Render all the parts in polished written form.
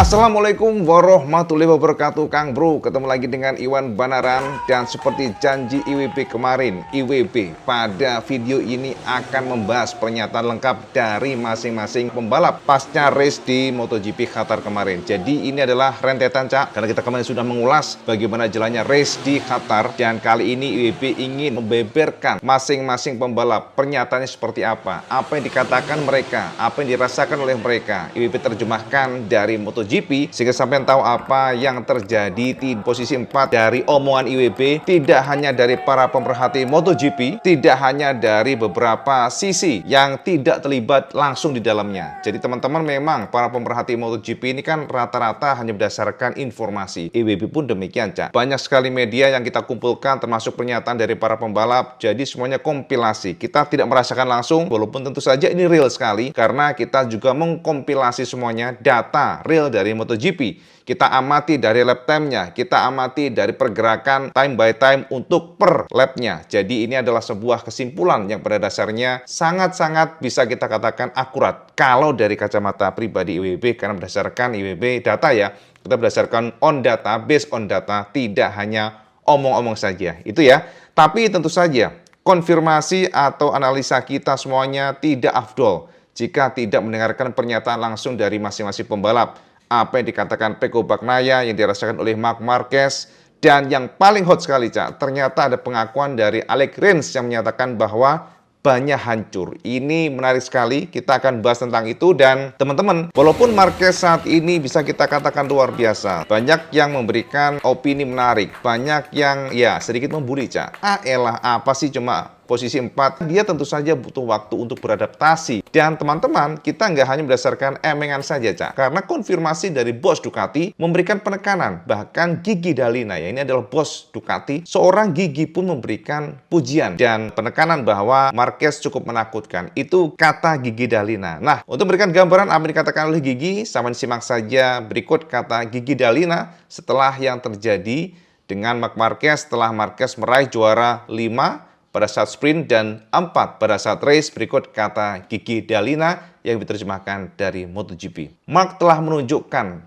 Assalamualaikum warahmatullahi wabarakatuh, Kang Bro. Ketemu lagi dengan Iwan Banaran. Dan seperti janji IWB kemarin, IWB pada video ini akan membahas pernyataan lengkap dari masing-masing pembalap pasca race di MotoGP Qatar kemarin. Jadi ini adalah rentetan, Cak, karena kita kemarin sudah mengulas bagaimana jalannya race di Qatar. Dan kali ini IWB ingin membeberkan masing-masing pembalap pernyataannya seperti apa yang dikatakan mereka, apa yang dirasakan oleh mereka. IWB terjemahkan dari MotoGP sehingga sampai tahu apa yang terjadi di posisi 4 dari omongan IWB, tidak hanya dari para pemerhati MotoGP, tidak hanya dari beberapa sisi yang tidak terlibat langsung di dalamnya. Jadi teman-teman, memang para pemerhati MotoGP ini kan rata-rata hanya berdasarkan informasi. IWB pun demikian, Cak. Banyak sekali media yang kita kumpulkan termasuk pernyataan dari para pembalap, jadi semuanya kompilasi. Kita tidak merasakan langsung, walaupun tentu saja ini real sekali karena kita juga mengkompilasi semuanya data real dari MotoGP. Kita amati dari lap time-nya, kita amati dari pergerakan time by time untuk per lap-nya. Jadi ini adalah sebuah kesimpulan yang pada dasarnya sangat-sangat bisa kita katakan akurat kalau dari kacamata pribadi IWB, karena berdasarkan IWB data ya, kita berdasarkan on data, based on data, tidak hanya omong-omong saja. Itu ya. Tapi tentu saja konfirmasi atau analisa kita semuanya tidak afdol jika tidak mendengarkan pernyataan langsung dari masing-masing pembalap. Apa yang dikatakan Pecco Bagnaia, yang dirasakan oleh Marc Marquez, dan yang paling hot sekali, Cak, ternyata ada pengakuan dari Alex Rins yang menyatakan bahwa bannya hancur. Ini menarik sekali, kita akan bahas tentang itu. Dan teman-teman, walaupun Marquez saat ini bisa kita katakan luar biasa, banyak yang memberikan opini menarik, banyak yang ya sedikit membuli, Cak. Elah, apa sih cuma posisi 4, dia tentu saja butuh waktu untuk beradaptasi. Dan teman-teman, kita nggak hanya berdasarkan emengan saja, Cak. Karena konfirmasi dari bos Ducati memberikan penekanan. Bahkan Gigi Dall'Igna, ya ini adalah bos Ducati, seorang Gigi pun memberikan pujian dan penekanan bahwa Marquez cukup menakutkan. Itu kata Gigi Dall'Igna. Nah, untuk memberikan gambaran apa yang dikatakan oleh Gigi, sama disimak saja berikut kata Gigi Dall'Igna setelah yang terjadi dengan Marc Marquez setelah Marquez meraih juara 5 pada saat sprint dan 4 pada saat race. Berikut kata Gigi Dall'Igna yang diterjemahkan dari MotoGP. Marc telah menunjukkan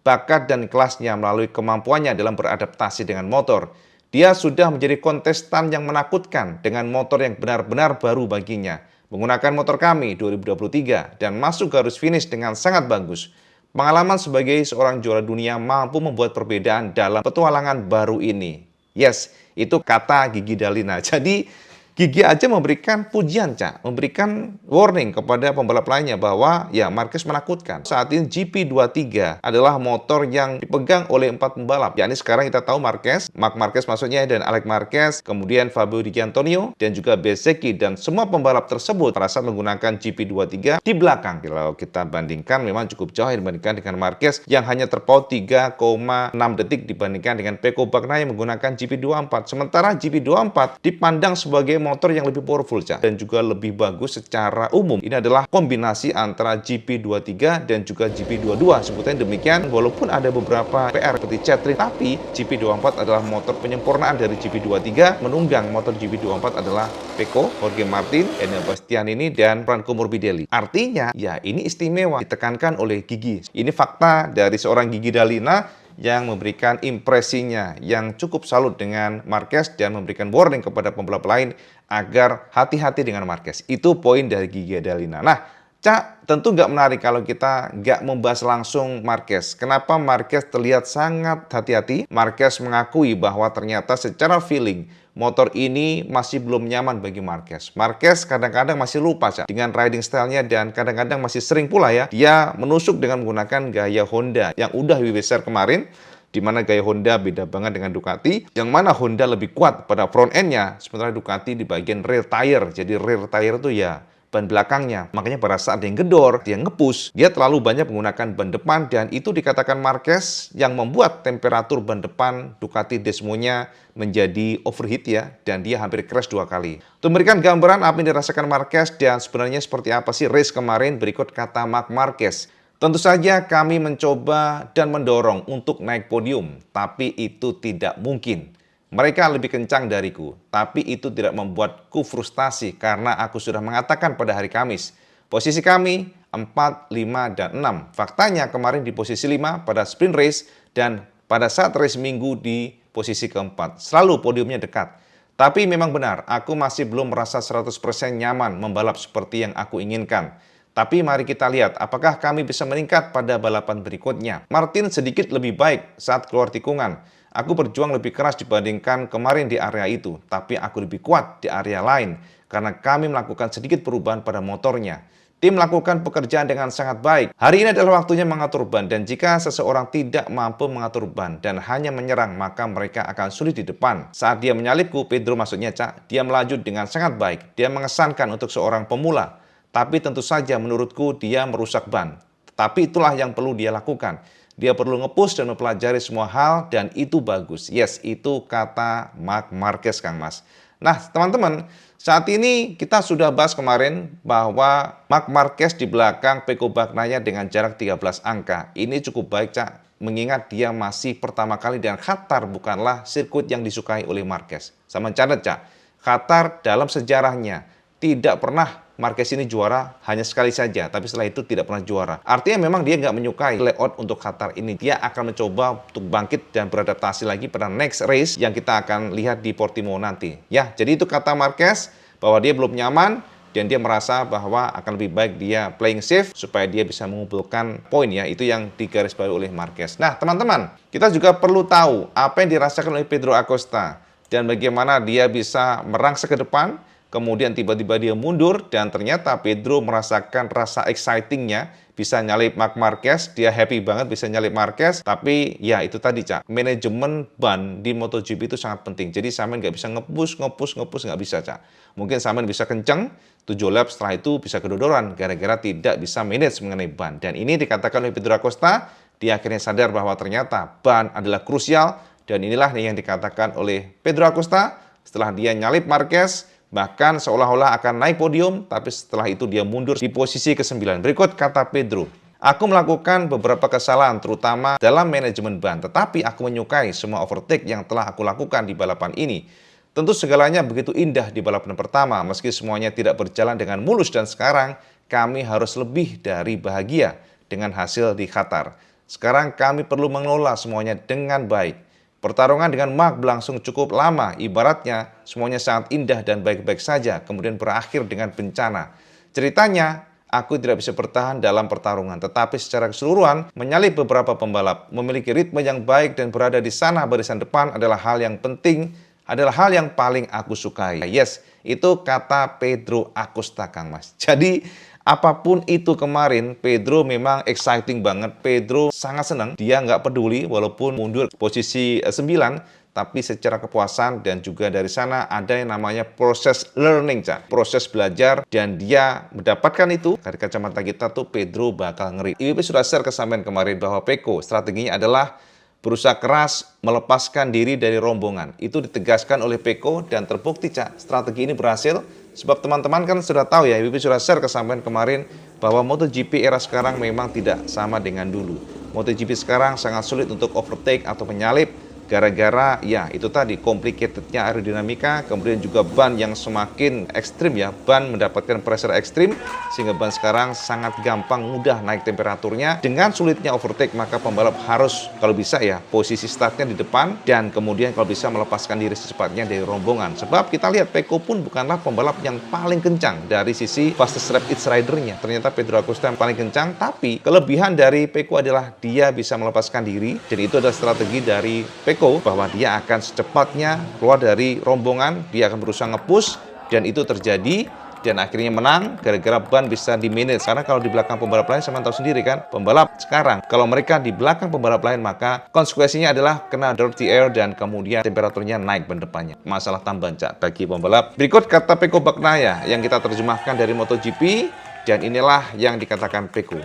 bakat dan kelasnya melalui kemampuannya dalam beradaptasi dengan motor. Dia sudah menjadi kontestan yang menakutkan dengan motor yang benar-benar baru baginya. Menggunakan motor kami 2023 dan masuk garis finish dengan sangat bagus. Pengalaman sebagai seorang juara dunia mampu membuat perbedaan dalam petualangan baru ini. Yes, itu kata Gigi Dall'Igna. Jadi Gigi aja memberikan pujian, Cak, memberikan warning kepada pembalap lainnya bahwa ya Marquez menakutkan. Saat ini GP23 adalah motor yang dipegang oleh 4 pembalap. Yakni sekarang kita tahu Marquez, Marc Marquez maksudnya, dan Alex Marquez, kemudian Fabio Di Giannantonio, dan juga Bezzecchi, dan semua pembalap tersebut pada saat menggunakan GP23 di belakang. Kalau kita bandingkan memang cukup jauh dibandingkan dengan Marquez yang hanya terpaut 3,6 detik dibandingkan dengan Pecco Bagnaia yang menggunakan GP24. Sementara GP24 dipandang sebagai motor yang lebih powerful, Cak, dan juga lebih bagus secara umum. Ini adalah kombinasi antara GP23 dan juga GP22. Sebutnya demikian, walaupun ada beberapa PR seperti Chatri, tapi GP24 adalah motor penyempurnaan dari GP23. Menunggang motor GP24 adalah Pecco, Jorge Martin, Enea Bastianini, dan Franco Morbidelli. Artinya, ya ini istimewa, ditekankan oleh Gigi. Ini fakta dari seorang Gigi Dall'Igna yang memberikan impresinya yang cukup salut dengan Marquez dan memberikan warning kepada pembalap lain agar hati-hati dengan Marquez. Itu poin dari Gigi Dall'Igna. Nah, Cak, tentu nggak menarik kalau kita nggak membahas langsung Marquez. Kenapa Marquez terlihat sangat hati-hati? Marquez mengakui bahwa ternyata secara feeling motor ini masih belum nyaman bagi Marquez. Marquez kadang-kadang masih lupa, Cak, dengan riding style-nya, dan kadang-kadang masih sering pula ya dia menusuk dengan menggunakan gaya Honda yang udah WWSR kemarin, di mana gaya Honda beda banget dengan Ducati, yang mana Honda lebih kuat pada front end-nya, sementara Ducati di bagian rear tire. Jadi rear tire itu ya ban belakangnya. Makanya pada saat dia ngedor, dia ngepush, dia terlalu banyak menggunakan ban depan, dan itu dikatakan Marquez yang membuat temperatur ban depan Ducati Desmo-nya menjadi overheat ya, dan dia hampir crash 2 kali. Untuk memberikan gambaran apa yang dirasakan Marquez dan sebenarnya seperti apa sih race kemarin, berikut kata Marc Marquez. Tentu saja kami mencoba dan mendorong untuk naik podium, tapi itu tidak mungkin. Mereka lebih kencang dariku, tapi itu tidak membuatku frustasi karena aku sudah mengatakan pada hari Kamis, posisi kami 4, 5, dan 6. Faktanya kemarin di posisi 5 pada sprint race dan pada saat race minggu di posisi keempat. Selalu podiumnya dekat. Tapi memang benar, aku masih belum merasa 100% nyaman membalap seperti yang aku inginkan. Tapi mari kita lihat apakah kami bisa meningkat pada balapan berikutnya. Martin sedikit lebih baik saat keluar tikungan. Aku berjuang lebih keras dibandingkan kemarin di area itu, tapi aku lebih kuat di area lain karena kami melakukan sedikit perubahan pada motornya. Tim melakukan pekerjaan dengan sangat baik. Hari ini adalah waktunya mengatur ban, dan jika seseorang tidak mampu mengatur ban dan hanya menyerang, maka mereka akan sulit di depan. Saat dia menyalipku, Pedro maksudnya Cak, dia melaju dengan sangat baik. Dia mengesankan untuk seorang pemula. Tapi tentu saja menurutku dia merusak ban. Tapi itulah yang perlu dia lakukan. Dia perlu nge-push dan mempelajari semua hal, dan itu bagus. Yes, itu kata Marc Marquez, Kang Mas. Nah, teman-teman, saat ini kita sudah bahas kemarin bahwa Marc Marquez di belakang Pecco Bagnaia dengan jarak 13 angka. Ini cukup baik, Cak, mengingat dia masih pertama kali dan Qatar bukanlah sirkuit yang disukai oleh Marquez. Sama catat, Cak, Qatar dalam sejarahnya tidak pernah Marquez ini juara hanya sekali saja, tapi setelah itu tidak pernah juara. Artinya memang dia nggak menyukai layout untuk Qatar ini. Dia akan mencoba untuk bangkit dan beradaptasi lagi pada next race yang kita akan lihat di Portimao nanti. Ya, jadi itu kata Marquez bahwa dia belum nyaman dan dia merasa bahwa akan lebih baik dia playing safe supaya dia bisa mengumpulkan poin ya. Itu yang digarisbawahi oleh Marquez. Nah, teman-teman, kita juga perlu tahu apa yang dirasakan oleh Pedro Acosta dan bagaimana dia bisa merangsek ke depan. Kemudian tiba-tiba dia mundur dan ternyata Pedro merasakan rasa excitingnya bisa nyalip Marc Marquez. Dia happy banget bisa nyalip Marquez. Tapi ya itu tadi, Cak, manajemen ban di MotoGP itu sangat penting. Jadi Samen nggak bisa nge-push nggak bisa, Cak. Mungkin Samen bisa kenceng 7 lap, setelah itu bisa kedodoran gara-gara tidak bisa manage mengenai ban. Dan ini dikatakan oleh Pedro Acosta, dia akhirnya sadar bahwa ternyata ban adalah krusial. Dan inilah yang dikatakan oleh Pedro Acosta setelah dia nyalip Marquez. Bahkan seolah-olah akan naik podium, tapi setelah itu dia mundur di posisi ke-9. Berikut kata Pedro, aku melakukan beberapa kesalahan terutama dalam manajemen ban, tetapi aku menyukai semua overtake yang telah aku lakukan di balapan ini. Tentu segalanya begitu indah di balapan pertama, meski semuanya tidak berjalan dengan mulus dan sekarang kami harus lebih dari bahagia dengan hasil di Qatar. Sekarang kami perlu mengelola semuanya dengan baik. Pertarungan dengan Marc berlangsung cukup lama, ibaratnya semuanya sangat indah dan baik-baik saja, kemudian berakhir dengan bencana. Ceritanya, aku tidak bisa bertahan dalam pertarungan, tetapi secara keseluruhan, menyalip beberapa pembalap, memiliki ritme yang baik dan berada di sana barisan depan adalah hal yang penting, adalah hal yang paling aku sukai. Yes, itu kata Pedro Acosta, Kang Mas. Jadi, apapun itu kemarin, Pedro memang exciting banget. Pedro sangat senang. Dia nggak peduli walaupun mundur posisi 9, tapi secara kepuasan dan juga dari sana ada yang namanya proses learning, Cak. Proses belajar dan dia mendapatkan itu. Dari kacamata kita tuh Pedro bakal ngeri. IWP sudah share ke sampean kemarin bahwa Pecco strateginya adalah berusaha keras melepaskan diri dari rombongan. Itu ditegaskan oleh Pecco dan terbukti, Cak. Strategi ini berhasil. Sebab teman-teman kan sudah tahu ya, IWP sudah share ke sampean kemarin bahwa MotoGP era sekarang memang tidak sama dengan dulu. MotoGP sekarang sangat sulit untuk overtake atau menyalip gara-gara ya itu tadi complicatednya aerodinamika, kemudian juga ban yang semakin ekstrim ya, ban mendapatkan pressure ekstrim sehingga ban sekarang sangat gampang mudah naik temperaturnya. Dengan sulitnya overtake maka pembalap harus kalau bisa ya posisi startnya di depan dan kemudian kalau bisa melepaskan diri secepatnya dari rombongan. Sebab kita lihat Pecco pun bukanlah pembalap yang paling kencang dari sisi fastest lap each ridernya. Ternyata Pedro Acosta yang paling kencang, tapi kelebihan dari Pecco adalah dia bisa melepaskan diri dan itu adalah strategi dari Pecco bahwa dia akan secepatnya keluar dari rombongan, dia akan berusaha nge-push dan itu terjadi dan akhirnya menang gara-gara ban bisa di-manage. Karena kalau di belakang pembalap lain, saya tahu sendiri kan, pembalap sekarang kalau mereka di belakang pembalap lain maka konsekuensinya adalah kena dirty air dan kemudian temperaturnya naik ban depannya. Masalah tambahan, Cak, bagi pembalap. Berikut kata Pecco Bagnaia yang kita terjemahkan dari MotoGP dan inilah yang dikatakan Pecco.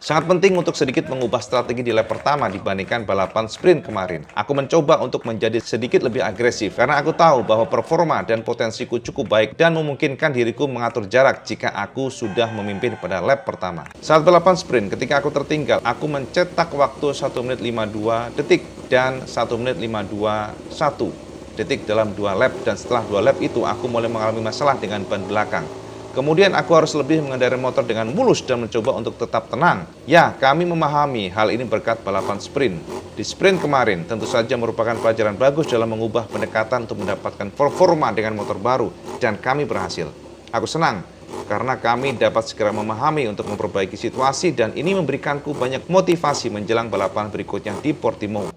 Sangat penting untuk sedikit mengubah strategi di lap pertama dibandingkan balapan sprint kemarin. Aku mencoba untuk menjadi sedikit lebih agresif karena aku tahu bahwa performa dan potensiku cukup baik dan memungkinkan diriku mengatur jarak jika aku sudah memimpin pada lap pertama. Saat balapan sprint, ketika aku tertinggal, aku mencetak waktu 1 menit 52 detik dan 1 menit 521 detik dalam 2 lap dan setelah 2 lap itu aku mulai mengalami masalah dengan ban belakang. Kemudian aku harus lebih mengendarai motor dengan mulus dan mencoba untuk tetap tenang. Ya, kami memahami hal ini berkat balapan sprint. Di sprint kemarin tentu saja merupakan pelajaran bagus dalam mengubah pendekatan untuk mendapatkan performa dengan motor baru, dan kami berhasil. Aku senang karena kami dapat segera memahami untuk memperbaiki situasi, dan ini memberikanku banyak motivasi menjelang balapan berikutnya di Portimao.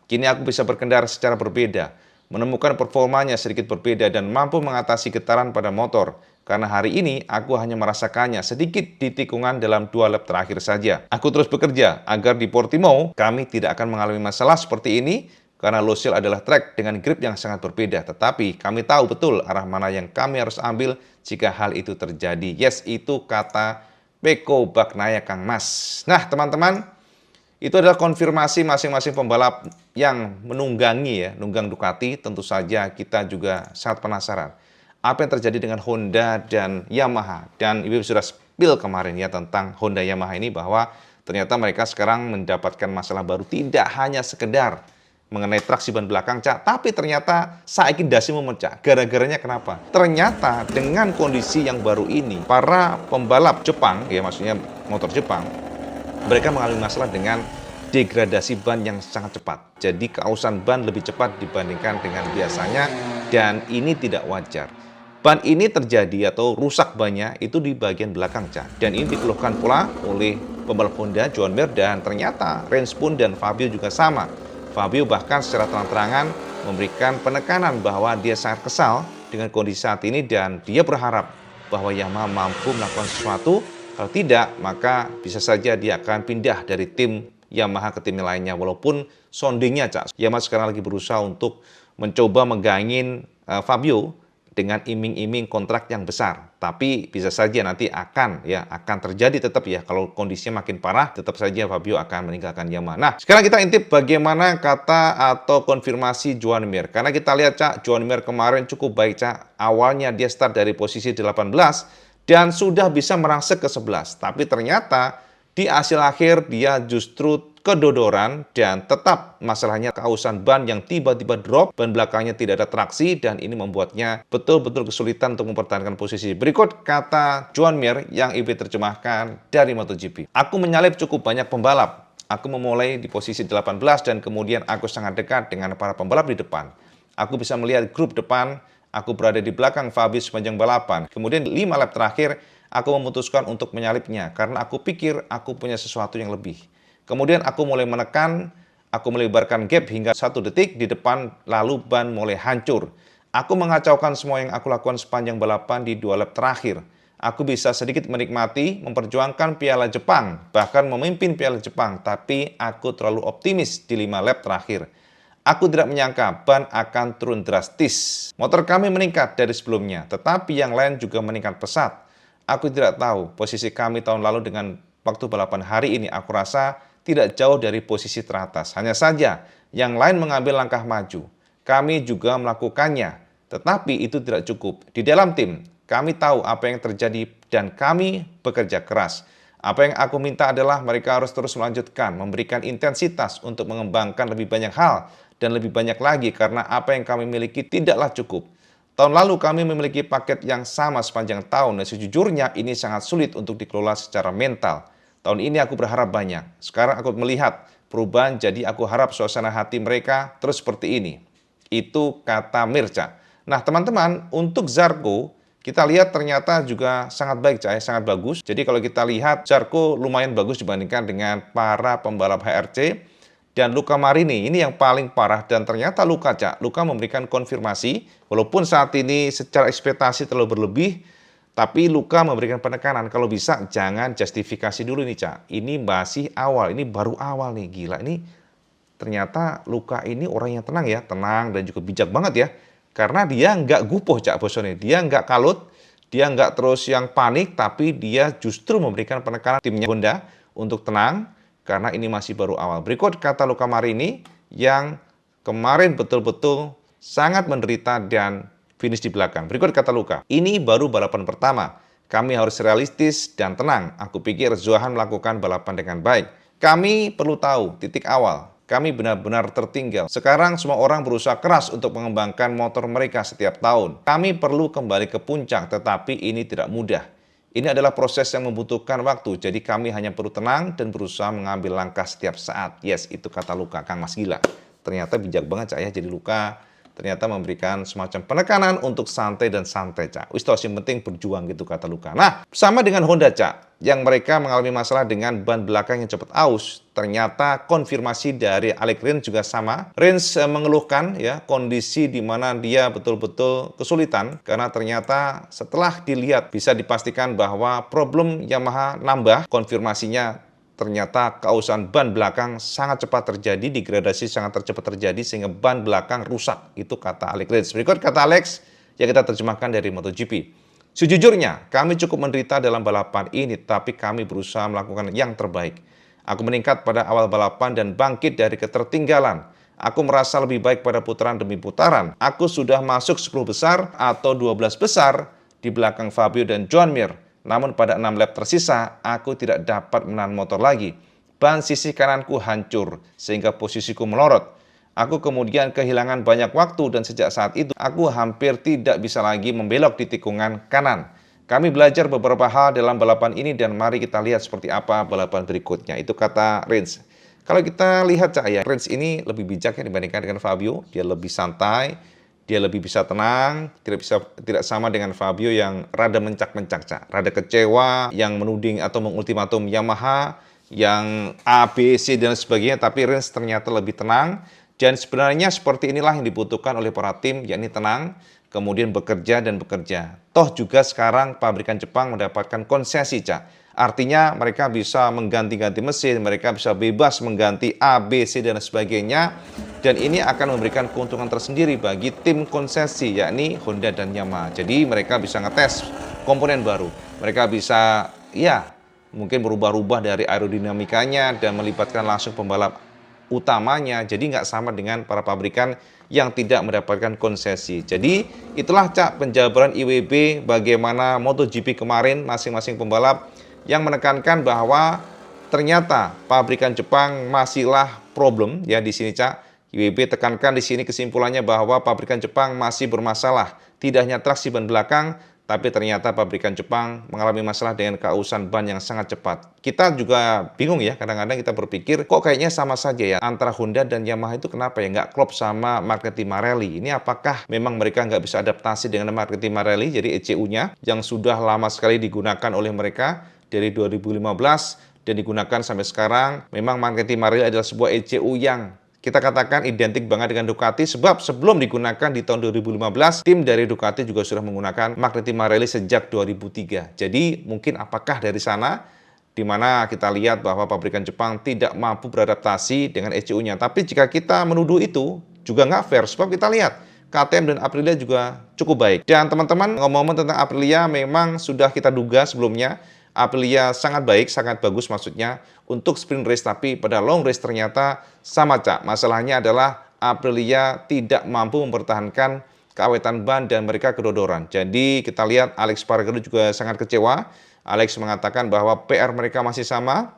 Kini aku bisa berkendara secara berbeda, menemukan performanya sedikit berbeda dan mampu mengatasi getaran pada motor. Karena hari ini aku hanya merasakannya sedikit di tikungan dalam 2 lap terakhir saja. Aku terus bekerja agar di Portimao kami tidak akan mengalami masalah seperti ini, karena Losail adalah trek dengan grip yang sangat berbeda. Tetapi kami tahu betul arah mana yang kami harus ambil jika hal itu terjadi. Yes, itu kata Pecco Bagnaia Kang Mas. Nah teman-teman, itu adalah konfirmasi masing-masing pembalap yang menunggangi nunggang Ducati. Tentu saja kita juga sangat penasaran apa yang terjadi dengan Honda dan Yamaha. Dan Ibu sudah spill kemarin ya tentang Honda Yamaha ini, bahwa ternyata mereka sekarang mendapatkan masalah baru. Tidak hanya sekedar mengenai traksi ban belakang, Cak, tapi ternyata saiki dasi memecah. Gara-garanya kenapa? Ternyata dengan kondisi yang baru ini, para pembalap Jepang, ya maksudnya motor Jepang, mereka mengalami masalah dengan degradasi ban yang sangat cepat. Jadi keausan ban lebih cepat dibandingkan dengan biasanya, dan ini tidak wajar. Ban ini terjadi atau rusak bannya itu di bagian belakang, Cak. Dan ini dikeluhkan pula oleh pembalap Honda, Joan Mir, dan ternyata Rins pun dan Fabio juga sama. Fabio bahkan secara terang-terangan memberikan penekanan bahwa dia sangat kesal dengan kondisi saat ini, dan dia berharap bahwa Yamaha mampu melakukan sesuatu. Kalau tidak, maka bisa saja dia akan pindah dari tim Yamaha ke tim lainnya. Walaupun soundingnya, Cak, Yamaha sekarang lagi berusaha untuk mencoba menggangin Fabio dengan iming-iming kontrak yang besar. Tapi bisa saja nanti akan terjadi tetap ya, kalau kondisinya makin parah, tetap saja Fabio akan meninggalkan Yamaha. Nah, sekarang kita intip bagaimana kata atau konfirmasi Joan Mir. Karena kita lihat, Cak, Joan Mir kemarin cukup baik, Cak. Awalnya dia start dari posisi 18 dan sudah bisa merangsek ke 11. Tapi ternyata di hasil akhir dia justru kedodoran, dan tetap masalahnya keausan ban yang tiba-tiba drop, ban belakangnya tidak ada traksi, dan ini membuatnya betul-betul kesulitan untuk mempertahankan posisi. Berikut kata Joan Mir yang Ibu terjemahkan dari MotoGP. Aku menyalip cukup banyak pembalap. Aku memulai di posisi 18 dan kemudian aku sangat dekat dengan para pembalap di depan. Aku bisa melihat grup depan, aku berada di belakang Fabio sepanjang balapan. Kemudian 5 lap terakhir, aku memutuskan untuk menyalipnya karena aku pikir aku punya sesuatu yang lebih. Kemudian aku mulai menekan, aku melebarkan gap hingga 1 detik di depan, lalu ban mulai hancur. Aku mengacaukan semua yang aku lakukan sepanjang balapan di 2 lap terakhir. Aku bisa sedikit menikmati, memperjuangkan Piala Jepang, bahkan memimpin Piala Jepang, tapi aku terlalu optimis di 5 lap terakhir. Aku tidak menyangka ban akan turun drastis. Motor kami meningkat dari sebelumnya, tetapi yang lain juga meningkat pesat. Aku tidak tahu posisi kami tahun lalu dengan waktu balapan hari ini. Aku rasa tidak jauh dari posisi teratas. Hanya saja yang lain mengambil langkah maju. Kami juga melakukannya, tetapi itu tidak cukup. Di dalam tim, kami tahu apa yang terjadi dan kami bekerja keras. Apa yang aku minta adalah mereka harus terus melanjutkan, memberikan intensitas untuk mengembangkan lebih banyak hal dan lebih banyak lagi, karena apa yang kami miliki tidaklah cukup. Tahun lalu kami memiliki paket yang sama sepanjang tahun, dan sejujurnya ini sangat sulit untuk dikelola secara mental. Tahun ini aku berharap banyak. Sekarang aku melihat perubahan, jadi aku harap suasana hati mereka terus seperti ini. Itu kata Mirca. Nah teman-teman, untuk Zarco, kita lihat ternyata juga sangat baik, Cak, sangat bagus. Jadi kalau kita lihat, Zarco lumayan bagus dibandingkan dengan para pembalap HRC. Dan Luca Marini, ini yang paling parah. Dan ternyata Luca, Cak, Luca memberikan konfirmasi, walaupun saat ini secara ekspektasi terlalu berlebih, tapi Luca memberikan penekanan, kalau bisa jangan justifikasi dulu nih, Cak. Ini masih awal, ini baru awal nih, gila. Ini ternyata Luca ini orang yang tenang ya, tenang dan juga bijak banget ya. Karena dia nggak gupoh, Cak, bosone. Dia nggak kalut, dia nggak terus yang panik, tapi dia justru memberikan penekanan timnya Honda untuk tenang, karena ini masih baru awal. Berikut kata Luca Marini yang kemarin betul-betul sangat menderita dan finish di belakang. Berikut kata Luca, ini baru balapan pertama. Kami harus realistis dan tenang. Aku pikir Zohan melakukan balapan dengan baik. Kami perlu tahu titik awal. kami benar-benar tertinggal. Sekarang semua orang berusaha keras untuk mengembangkan motor mereka setiap tahun. Kami perlu kembali ke puncak, tetapi ini tidak mudah. Ini adalah proses yang membutuhkan waktu, jadi kami hanya perlu tenang dan berusaha mengambil langkah setiap saat. Yes, itu kata Luka, Kang Mas gila. Ternyata bijak banget Cak ya, jadi Luka ternyata memberikan semacam penekanan untuk santai dan santai Cak. Wis yang penting berjuang gitu kata Luka. Nah, sama dengan Honda Cak, yang mereka mengalami masalah dengan ban belakang yang cepat aus. Ternyata konfirmasi dari Alex Rins juga sama. Rins mengeluhkan ya kondisi di mana dia betul-betul kesulitan karena ternyata setelah dilihat bisa dipastikan bahwa problem Yamaha nambah. Konfirmasinya ternyata keausan ban belakang sangat cepat terjadi, degradasi sangat cepat terjadi sehingga ban belakang rusak. Itu kata Alex Rins. Berikut kata Alex yang kita terjemahkan dari MotoGP. Sejujurnya, kami cukup menderita dalam balapan ini, tapi kami berusaha melakukan yang terbaik. Aku meningkat pada awal balapan dan bangkit dari ketertinggalan. Aku merasa lebih baik pada putaran demi putaran. Aku sudah masuk 10 besar atau 12 besar di belakang Fabio dan Joan Mir. Namun pada 6 lap tersisa, aku tidak dapat menahan motor lagi. Ban sisi kananku hancur, sehingga posisiku melorot. Aku kemudian kehilangan banyak waktu dan sejak saat itu, aku hampir tidak bisa lagi membelok di tikungan kanan. Kami belajar beberapa hal dalam balapan ini dan mari kita lihat seperti apa balapan berikutnya. Itu kata Rins. Kalau kita lihat Cak ya, Rins ini lebih bijak ya dibandingkan dengan Fabio. Dia lebih santai. Dia lebih bisa tenang, tidak sama dengan Fabio yang rada mencak-mencak, Cak. Rada kecewa, yang menuding atau mengultimatum Yamaha, yang A, B, C, dan sebagainya. Tapi Rins ternyata lebih tenang. Dan sebenarnya seperti inilah yang dibutuhkan oleh para tim, yakni tenang, kemudian bekerja dan bekerja. Toh juga sekarang pabrikan Jepang mendapatkan konsesi, Cak. Artinya mereka bisa mengganti-ganti mesin, mereka bisa bebas mengganti A, B, C, dan sebagainya. Dan ini akan memberikan keuntungan tersendiri bagi tim konsesi, yakni Honda dan Yamaha. Jadi mereka bisa ngetes komponen baru. Mereka bisa, ya, mungkin berubah-ubah dari aerodinamikanya dan melibatkan langsung pembalap utamanya. Jadi nggak sama dengan para pabrikan yang tidak mendapatkan konsesi. Jadi itulah Cak penjabaran IWB bagaimana MotoGP kemarin masing-masing pembalap yang menekankan bahwa ternyata pabrikan Jepang masihlah problem ya di sini Cak. IWB tekankan di sini kesimpulannya bahwa pabrikan Jepang masih bermasalah. Tidak hanya traksi ban belakang, tapi ternyata pabrikan Jepang mengalami masalah dengan keausan ban yang sangat cepat. Kita juga bingung ya, kadang-kadang kita berpikir kok kayaknya sama saja ya antara Honda dan Yamaha itu kenapa ya nggak klop sama Marchetti Marelli. Ini apakah memang mereka nggak bisa adaptasi dengan Marchetti Marelli, jadi ECU-nya yang sudah lama sekali digunakan oleh mereka dari 2015 dan digunakan sampai sekarang. Memang Marchetti Marelli adalah sebuah ECU yang kita katakan identik banget dengan Ducati sebab sebelum digunakan di tahun 2015, tim dari Ducati juga sudah menggunakan Marchetti Marelli sejak 2003. Jadi mungkin apakah dari sana di mana kita lihat bahwa pabrikan Jepang tidak mampu beradaptasi dengan ECU-nya. Tapi jika kita menuduh itu juga nggak fair sebab kita lihat KTM dan Aprilia juga cukup baik. Dan teman-teman ngomong-ngomong tentang Aprilia memang sudah kita duga sebelumnya. Aprilia sangat baik, sangat bagus maksudnya untuk sprint race, tapi pada long race ternyata sama Cak. Masalahnya adalah Aprilia tidak mampu mempertahankan keawetan ban dan mereka kedodoran. Jadi kita lihat Alex Spargaro juga sangat kecewa. Alex mengatakan bahwa PR mereka masih sama,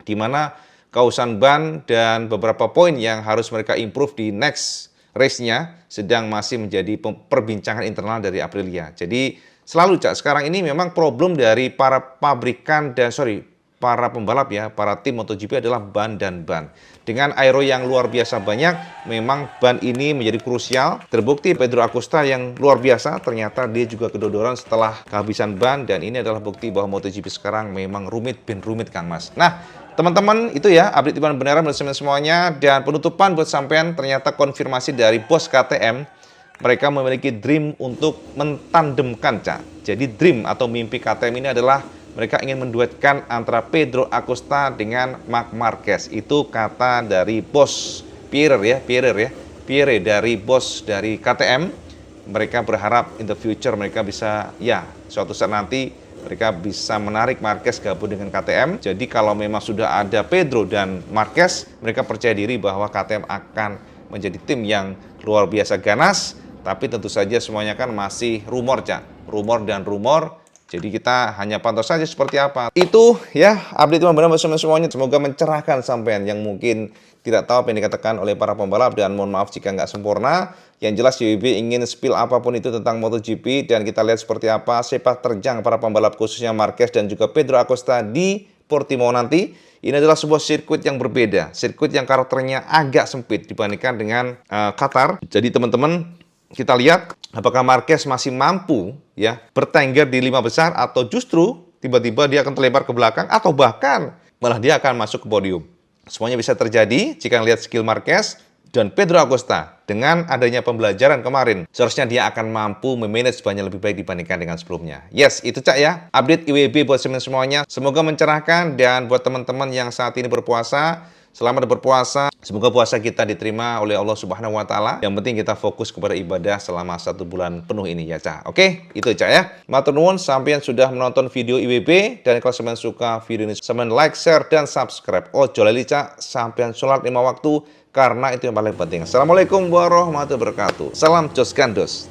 di mana keausan ban dan beberapa poin yang harus mereka improve di next race-nya sedang masih menjadi perbincangan internal dari Aprilia. Jadi selalu Cak, sekarang ini memang problem dari para pabrikan dan para pembalap ya, para tim MotoGP adalah ban dan ban. Dengan aero yang luar biasa banyak, memang ban ini menjadi krusial. Terbukti Pedro Acosta yang luar biasa, ternyata dia juga kedodoran setelah kehabisan ban. Dan ini adalah bukti bahwa MotoGP sekarang memang rumit, ben rumit Kang Mas. Nah, teman-teman itu ya update Iwan Banaran bersama semuanya. Dan penutupan buat sampean ternyata konfirmasi dari bos KTM. Mereka memiliki dream untuk mentandemkan Cak. Jadi dream atau mimpi KTM ini adalah mereka ingin menduetkan antara Pedro Acosta dengan Marc Marquez. Itu kata dari bos Pierre dari bos dari KTM. Mereka berharap in the future mereka bisa ya suatu saat nanti mereka bisa menarik Marquez gabung dengan KTM. Jadi kalau memang sudah ada Pedro dan Marquez, mereka percaya diri bahwa KTM akan menjadi tim yang luar biasa ganas. Tapi tentu saja semuanya kan masih rumor Cak. Rumor dan rumor. Jadi kita hanya pantau saja seperti apa. Itu ya update Iwan Banaran bersama semuanya. Semoga mencerahkan sampean yang mungkin Tidak tahu apa yang dikatakan oleh para pembalap dan mohon maaf jika nggak sempurna. Yang jelas YWB ingin spill apapun itu tentang MotoGP dan kita lihat seperti apa sepak terjang para pembalap khususnya Marquez dan juga Pedro Acosta di Portimao nanti. Ini adalah sebuah sirkuit yang berbeda, sirkuit yang karakternya agak sempit dibandingkan dengan Qatar. Jadi teman-teman, kita lihat apakah Marquez masih mampu ya bertengger di 5 besar atau justru tiba-tiba dia akan terlempar ke belakang atau bahkan malah dia akan masuk ke podium. Semuanya bisa terjadi jika melihat skill Marquez dan Pedro Acosta. Dengan adanya pembelajaran kemarin, seharusnya dia akan mampu memanage banyak lebih baik dibandingkan dengan sebelumnya. Yes, itu Cak ya. Update IWB buat semuanya. Semoga mencerahkan dan buat teman-teman yang saat ini berpuasa, selamat berpuasa. Semoga puasa kita diterima oleh Allah Subhanahu wa Ta'ala. Yang penting kita fokus kepada ibadah selama 1 bulan penuh ini ya, Cak. Oke, itu Cak ya. Matur nuwun sampeyan sudah menonton video IWB dan kalau sampeyan suka video ini, sampeyan like, share dan subscribe. Ojo lali Cak, sampeyan sholat 5 waktu karena itu yang paling penting. Assalamualaikum warahmatullahi wabarakatuh. Salam Jos Gandos.